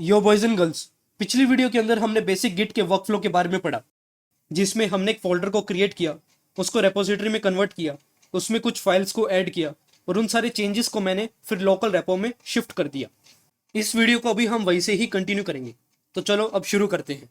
Yo boys and girls, पिछली video के अंदर हमने बेसिक गिट के वर्कफ्लो के बारे में पढ़ा, जिसमें हमने एक फोल्डर को क्रिएट किया, उसको रेपोजिटरी में कन्वर्ट किया, उसमें कुछ फाइल्स को ऐड किया और उन सारे चेंजेस को मैंने फिर लोकल रेपो में शिफ्ट कर दिया। इस वीडियो को अभी हम वैसे ही कंटिन्यू करेंगे। तो चलो अब शुरू करते हैं।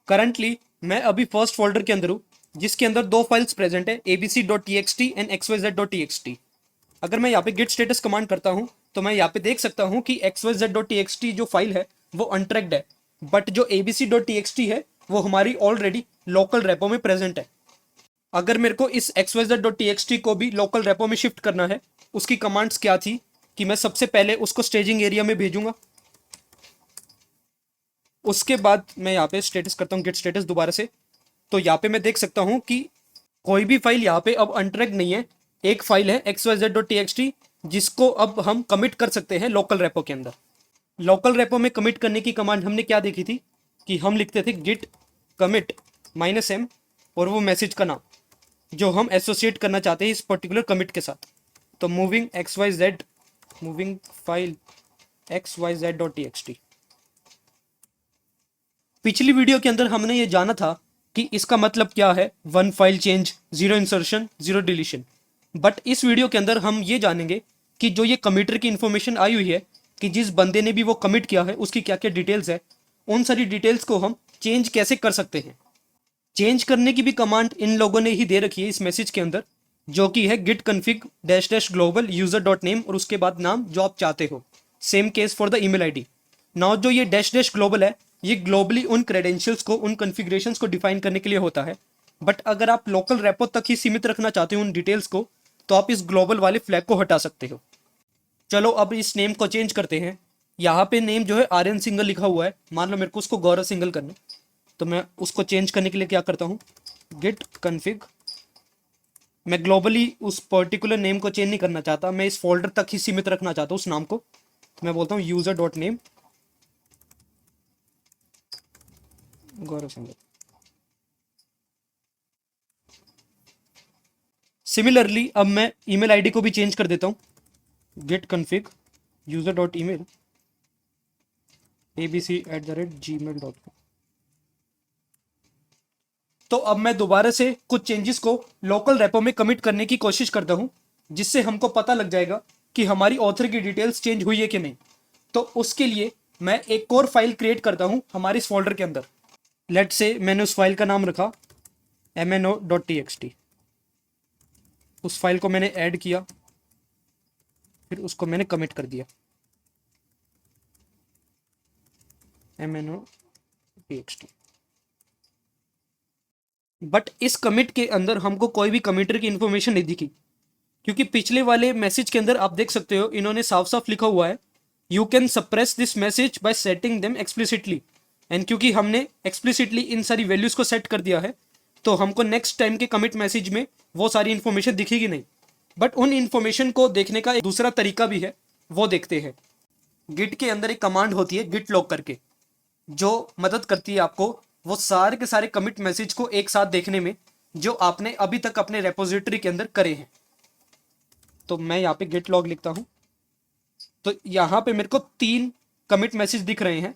करंटली मैं अभी फर्स्ट फोल्डर के अंदर हूँ, जिसके अंदर दो फाइल्स प्रेजेंट है, abc.txt एंड xyz.txt। अगर मैं यहाँ पे git status कमांड करता हूँ तो मैं यहाँ पे देख सकता हूँ कि xyz.txt जो फाइल है वो अनट्रैक्ड है, बट जो abc.txt है वो हमारी ऑलरेडी लोकल रेपो में प्रेजेंट है। अगर मेरे को इस xyz.txt को भी लोकल रेपो में शिफ्ट करना है, उसकी कमांड्स क्या थी कि मैं सबसे पहले उसको स्टेजिंग एरिया में भेजूंगा। उसके बाद मैं यहाँ पे स्टेटस करता हूँ, गेट स्टेटस दोबारा से। तो यहाँ पे मैं देख सकता हूँ कि कोई भी फाइल यहाँ पे अब अनट्रैक्ड नहीं है। एक फाइल है xyz.txt जिसको अब हम कमिट कर सकते हैं लोकल रेपो के अंदर। लोकल रेपो में कमिट करने की कमांड हमने क्या देखी थी कि हम लिखते थे git commit -m और वो मैसेज का नाम जो हम एसोसिएट करना चाहते हैं इस पर्टिकुलर कमिट के साथ। तो मूविंग फाइल xyz.txt। पिछली वीडियो के अंदर हमने ये जाना था कि इसका मतलब क्या है, one file change, zero insertion, zero deletion. But इस वीडियो के अंदर हम ये जानेंगे कि जो ये कमिटर की इंफॉर्मेशन आई हुई है कि जिस बंदे ने भी वो कमिट किया है उसकी क्या क्या डिटेल्स है, उन सारी डिटेल्स को हम चेंज कैसे कर सकते हैं। चेंज करने की भी कमांड इन लोगों ने ही दे रखी है इस मैसेज के अंदर, जो कि है git config --global user dot name और उसके बाद नाम जो आप चाहते हो। Same case for the email ID. Now जो ये --ग्लोबल है, ये ग्लोबली उन क्रेडेंशियल्स को, उन कॉन्फ़िगरेशंस को डिफाइन करने के लिए होता है। बट अगर आप लोकल रेपो तक ही सीमित रखना चाहते हो उन डिटेल्स को, तो आप इस ग्लोबल वाले फ्लैग को हटा सकते हो। चलो अब इस नेम को चेंज करते हैं। यहाँ पे नेम जो है आर्यन सिंगल लिखा हुआ है, मान लो मेरे को उसको गौरव सिंगल करना है, तो मैं उसको चेंज करने के लिए क्या करता हूँ, गिट कन्फिग। मैं ग्लोबली उस पर्टिकुलर नेम को चेंज नहीं करना चाहता, मैं इस फोल्डर तक ही सीमित रखना चाहता हूँ उस नाम को। तो मैं बोलता हूँ यूजर डॉट नेम गौरव सिंगल। सिमिलरली अब मैं ईमेल आईडी को भी चेंज कर देता हूँ, git config user dot email abc@gmail.com। तो अब मैं दोबारा से कुछ चेंजेस को लोकल रेपो में कमिट करने की कोशिश करता हूं, जिससे हमको पता लग जाएगा कि हमारी ऑथर की डिटेल्स चेंज हुई है कि नहीं। तो उसके लिए मैं एक और फाइल क्रिएट करता हूं हमारे इस फोल्डर के अंदर। लेट से मैंने उस फाइल का नाम रखा mno.txt। उस फाइल को मैंने ऐड किया, फिर उसको मैंने कमिट कर दिया mno.txt। बट इस कमिट के अंदर हमको कोई भी कमिटर की इंफॉर्मेशन नहीं दिखी, क्योंकि पिछले वाले मैसेज के अंदर आप देख सकते हो इन्होंने साफ साफ लिखा हुआ है you can suppress this message bye setting them explicitly. And क्योंकि हमने एक्सप्लिसिटली इन सारी वैल्यूज को सेट कर दिया है, तो हमको नेक्स्ट टाइम के कमिट मैसेज में वो सारी इंफॉर्मेशन दिखेगी नहीं। बट उन इंफॉर्मेशन को देखने का एक दूसरा तरीका भी है, वो देखते हैं। गिट के अंदर एक कमांड होती है गिट लॉग करके, जो मदद करती है आपको वो सारे के सारे कमिट मैसेज को एक साथ देखने में जो आपने अभी तक अपने रेपोजिटरी के अंदर करे हैं। तो मैं यहाँ पे गेट लॉग लिखता हूं, तो यहाँ पे मेरे को 3 कमिट मैसेज दिख रहे हैं।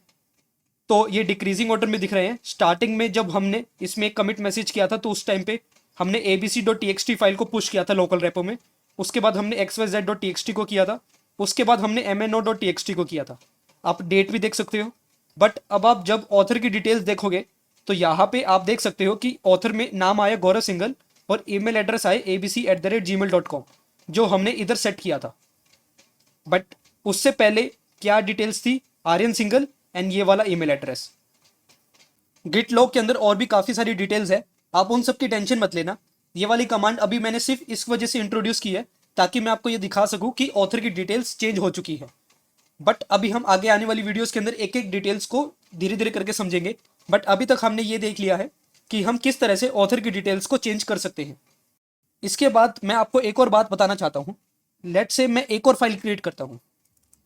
तो ये डिक्रीजिंग ऑर्डर में दिख रहे हैं। स्टार्टिंग में जब हमने इसमें एक कमिट मैसेज किया था तो उस टाइम पे हमने abc.txt फाइल को पुश किया था लोकल रेपो में। उसके बाद हमने xyz.txt को किया था। उसके बाद हमने mno.txt को किया था। आप डेट भी देख सकते हो। बट अब आप जब ऑथर की डिटेल्स देखोगे तो यहाँ पे आप देख सकते हो कि ऑथर में नाम आया गौरव सिंगल और ईमेल एड्रेस आए abc@gmail.com, जो हमने इधर सेट किया था। बट उससे पहले क्या डिटेल्स थी, आर्यन सिंगल एंड ये वाला ईमेल एड्रेस। गिट लॉग के अंदर और भी काफी सारी डिटेल्स है, आप उन सब की टेंशन मत लेना। ये वाली कमांड अभी मैंने सिर्फ इस वजह से इंट्रोड्यूस की है ताकि मैं आपको ये दिखा सकूं कि ऑथर की डिटेल्स चेंज हो चुकी है। बट अभी हम आगे आने वाली वीडियोस के अंदर एक एक डिटेल्स को धीरे धीरे करके समझेंगे। बट अभी तक हमने ये देख लिया है कि हम किस तरह से ऑथर की डिटेल्स को चेंज कर सकते हैं। इसके बाद मैं आपको एक और बात बताना चाहता हूं। लेट से मैं एक और फाइल क्रिएट करता हूं,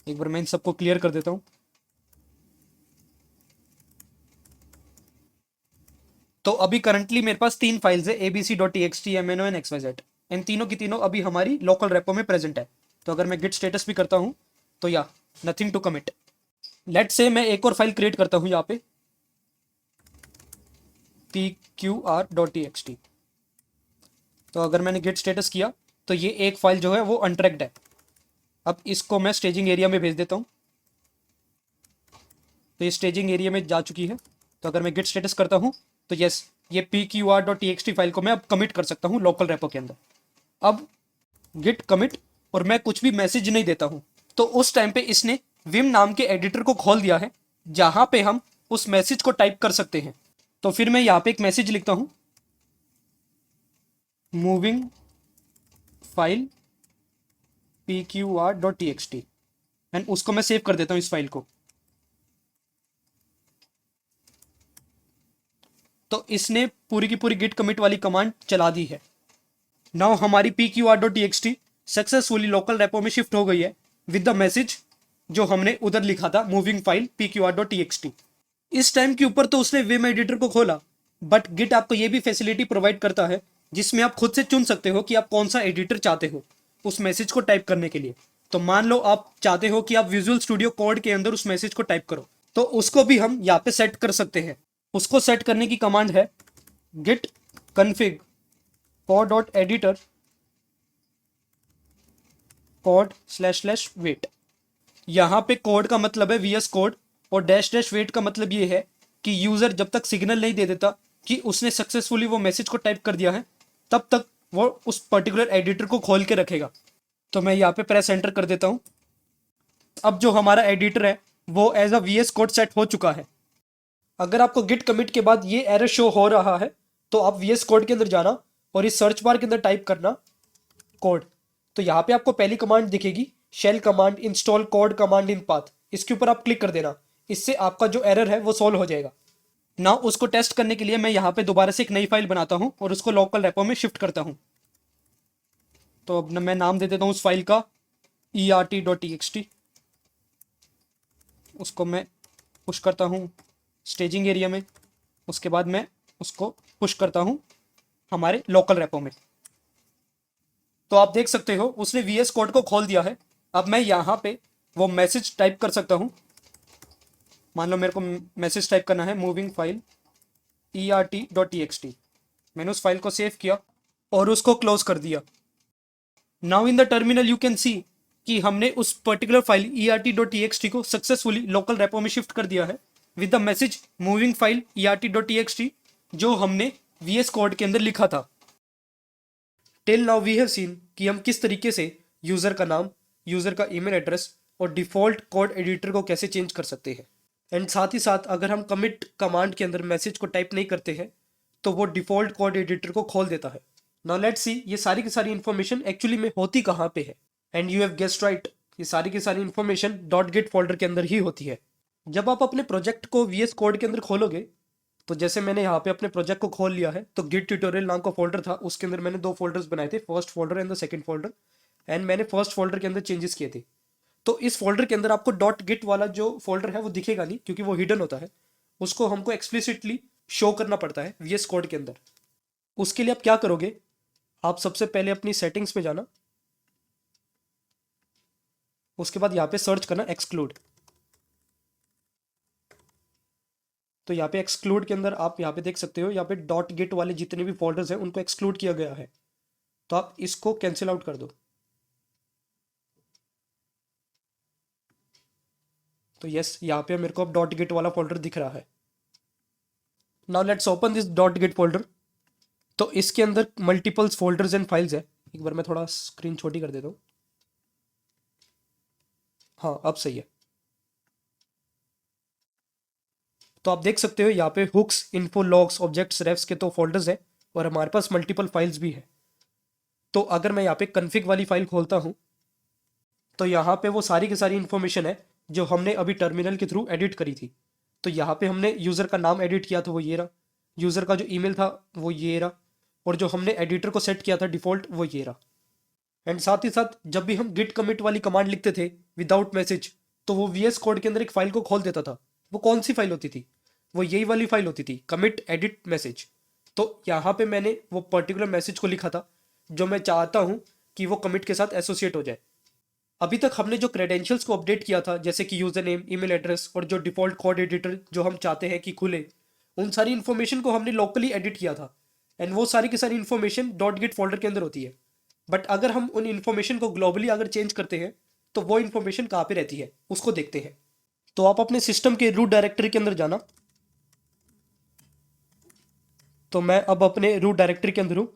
एक बार मैं इन सबको क्लियर कर देता हूं। तो अभी करंटली मेरे पास 3 फाइल्स है abc.txt, mno एंड xyz। इन तीनों की तीनों अभी हमारी लोकल रेपो में प्रेजेंट है। तो अगर मैं गिट स्टेटस भी करता हूं तो या नथिंग टू कमिट। लेट से मैं एक और फाइल क्रिएट करता हूं यहाँ पे pqr.txt। तो अगर मैंने गेट स्टेटस किया तो ये एक फाइल जो है वो अनट्रैक्ड है। अब इसको मैं स्टेजिंग एरिया में भेज देता हूँ। तो ये स्टेजिंग एरिया में जा चुकी है। तो अगर मैं गेट स्टेटस करता हूँ तो यस, ये pqr.txt फाइल को मैं अब कमिट कर सकता हूँ लोकल रेपो के अंदर। अब गिट कमिट और मैं कुछ भी मैसेज नहीं देता हूं तो उस टाइम पे इसने विम नाम के एडिटर को खोल दिया है जहां पे हम उस मैसेज को टाइप कर सकते हैं। तो फिर मैं यहां पे एक मैसेज लिखता हूं, मूविंग फाइल pqr.txt, एंड उसको मैं सेव कर देता हूं इस फाइल को। तो इसने पूरी की पूरी गिट कमिट वाली कमांड चला दी है। नाउ हमारी pqr.txt सक्सेसफुली लोकल रेपो में शिफ्ट हो गई है विद द मैसेज जो हमने उधर लिखा था, मूविंग फाइल pqr.txt। इस टाइम के ऊपर तो उसने विम एडिटर को खोला, बट गिट आपको यह भी फैसिलिटी प्रोवाइड करता है जिसमें आप खुद से चुन सकते हो कि आप कौन सा एडिटर चाहते हो उस मैसेज को टाइप करने के लिए। तो मान लो आप चाहते हो कि आप विजुअल स्टूडियो कोड के अंदर उस मैसेज को टाइप करो, तो उसको भी हम यहाँ पे सेट कर सकते हैं। उसको सेट करने की कमांड है git config code.editor code//wait। यहां पे कोड का मतलब है VS कोड और -- वेट का मतलब ये है कि यूजर जब तक सिग्नल नहीं दे देता कि उसने सक्सेसफुली वो मैसेज को टाइप कर दिया है तब तक वो उस पर्टिकुलर एडिटर को खोल के रखेगा। तो मैं यहाँ पे प्रेस एंटर कर देता हूं। अब जो हमारा एडिटर है वो as a VS Code set हो चुका है। अगर आपको गिट कमिट के बाद ये एरर शो हो रहा है तो आप VS कोड के अंदर जाना और इस सर्च बार के अंदर टाइप करना कोड। तो यहाँ पे आपको पहली कमांड दिखेगी, shell command install code command in path. इसके ऊपर आप क्लिक कर देना, इससे आपका जो एरर है वो सॉल्व हो जाएगा। ना उसको टेस्ट करने के लिए मैं यहाँ पे दोबारा से एक नई फाइल बनाता हूँ और उसको लोकल रेपो में शिफ्ट करता हूँ। तो अब मैं नाम दे देता हूँ उस फाइल का ert.txt। उसको मैं पुश करता हूँ स्टेजिंग एरिया में। उसके बाद मैं उसको पुश करता हूँ हमारे लोकल रेपो में। तो आप देख सकते हो उसने VS कोड को खोल दिया है। अब मैं यहाँ पे वो मैसेज टाइप कर सकता हूँ। मान लो मेरे को मैसेज टाइप करना है, मूविंग फाइल ert.txt। मैंने उस फाइल को सेव किया और उसको क्लोज कर दिया। Now in the terminal you can see कि हमने उस पर्टिकुलर फाइल ert.txt को सक्सेसफुली लोकल रेपो में शिफ्ट कर दिया है with the message moving file ert.txt जो हमने VS कोड के अंदर लिखा था। Till now we have seen कि हम किस तरीके से यूजर का नाम, यूजर का ईमेल एड्रेस और डिफॉल्ट कोड एडिटर को कैसे चेंज कर सकते हैं। एंड साथ ही साथ अगर हम कमिट कमांड के अंदर मैसेज को टाइप नहीं करते हैं तो वो डिफॉल्ट कोड एडिटर को खोल देता है। नाउ लेट्स सी ये सारी की सारी इन्फॉर्मेशन एक्चुअली में होती कहाँ पे है। And you have guessed right, ये सारी की सारी इन्फॉर्मेशन .git फोल्डर के अंदर ही होती है। जब आप अपने प्रोजेक्ट को VS कोड के अंदर खोलोगे तो जैसे मैंने यहाँ पे अपने प्रोजेक्ट को खोल लिया है तो गिट ट्यूटोरियल नाम का फोल्डर था, उसके अंदर मैंने 2 फोल्डर्स बनाए थे, first folder and the second folder. And मैंने फर्स्ट फोल्डर के अंदर चेंजेस किए थे। तो इस फोल्डर के अंदर आपको .git वाला जो फोल्डर है वो दिखेगा नहीं क्योंकि वो हिडन होता है। उसको हमको एक्सप्लिसिटली शो करना पड़ता है VS कोड के अंदर। उसके लिए आप क्या करोगे, आप सबसे पहले अपनी सेटिंग्स में जाना, उसके बाद यहाँ पे सर्च करना एक्सक्लूड। तो यहाँ पे एक्सक्लूड के अंदर आप यहाँ पे देख सकते हो, यहाँ पे .git वाले जितने भी फोल्डर्स हैं उनको एक्सक्लूड किया गया है। तो आप इसको कैंसिल आउट कर दो। तो यस, यहाँ पे मेरे को अब .git वाला फोल्डर दिख रहा है। Now let's open this .git folder. तो इसके अंदर मल्टीपल्स फोल्डर्स एंड फाइल्स है। एक बार मैं थोड़ा स्क्रीन छोटी कर देता हूँ। हाँ, अब सही है। तो आप देख सकते हो यहाँ पे hooks, info, logs, objects, refs के तो फोल्डर्स है और हमारे पास मल्टीपल फाइल्स भी है। तो अगर मैं यहाँ पे कन्फिग वाली फाइल खोलता हूँ तो यहाँ पे वो सारी की सारी इन्फॉर्मेशन है जो हमने अभी टर्मिनल के थ्रू एडिट करी थी। तो यहाँ पे हमने यूज़र का नाम एडिट किया था वो ये रहा, यूज़र का जो ईमेल था वो ये रहा, और जो हमने एडिटर को सेट किया था डिफ़ॉल्ट वो ये रहा। एंड साथ ही साथ जब भी हम गिट कमिट वाली कमांड लिखते थे विदाउट मैसेज तो वो VS कोड के अंदर एक फाइल को खोल देता था। वो कौन सी फाइल होती थी, वो यही वाली फाइल होती थी, कमिट एडिट मैसेज। तो यहाँ पे मैंने वो पर्टिकुलर मैसेज को लिखा था जो मैं चाहता हूँ कि वो कमिट के साथ एसोसिएट हो जाए। अभी तक हमने जो क्रेडेंशियल्स को अपडेट किया था, जैसे कि यूजर नेम, ईमेल एड्रेस और जो डिफॉल्ट कोड एडिटर जो हम चाहते हैं कि खुले, उन सारी इन्फॉर्मेशन को हमने लोकली एडिट किया था एंड वो सारी की सारी इन्फॉर्मेशन डॉट गिट फोल्डर के अंदर होती है। बट अगर हम उन इन्फॉर्मेशन को ग्लोबली अगर चेंज करते हैं तो वो इन्फॉर्मेशन कहाँ पे रहती है उसको देखते हैं। तो आप अपने सिस्टम के रूट डायरेक्टरी के अंदर जाना। तो मैं अब अपने रूट डायरेक्टरी के अंदर हूँ।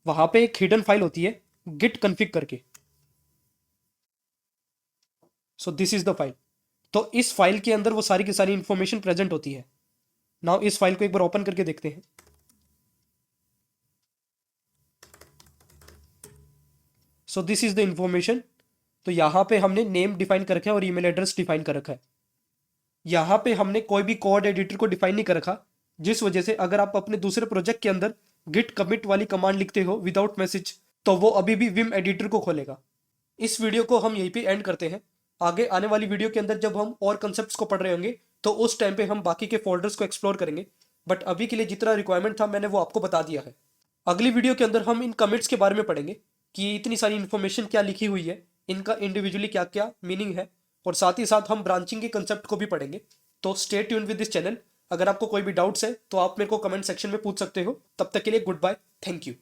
वहां पे एक हिडन फाइल होती है गिट कन्फिग करके। So this is the file. तो इस फाइल के अंदर वो सारी की सारी इंफॉर्मेशन प्रेजेंट होती है। नाउ इस फाइल को एक बार ओपन करके देखते हैं। So this is the information. तो यहाँ पे हमने नेम डिफाइन कर रखा है और ईमेल एड्रेस डिफाइन कर रखा है। यहाँ पे हमने कोई भी कोड एडिटर को डिफाइन नहीं कर रखा, जिस वजह से अगर आप अपने दूसरे प्रोजेक्ट के अंदर गिट कमिट वाली कमांड लिखते हो विदाउट मैसेज तो वो अभी भी विम एडिटर को खोलेगा। इस वीडियो को हम यहीं पे एंड करते हैं। आगे आने वाली वीडियो के अंदर जब हम और कंसेप्ट्स को पढ़ रहे होंगे तो उस टाइम पे हम बाकी के फोल्डर्स को एक्सप्लोर करेंगे। बट अभी के लिए जितना रिक्वायरमेंट था मैंने वो आपको बता दिया है। अगली वीडियो के अंदर हम इन कमिट्स के बारे में पढ़ेंगे कि इतनी सारी इन्फॉर्मेशन क्या लिखी हुई है, इनका इंडिविजुअली क्या क्या मीनिंग है, और साथ ही साथ हम ब्रांचिंग के कंसेप्ट को भी पढ़ेंगे। तो stay tune with this channel. अगर आपको कोई भी डाउट्स है तो आप मेरे को कमेंट सेक्शन में पूछ सकते हो। तब तक के लिए गुड बाय, थैंक यू।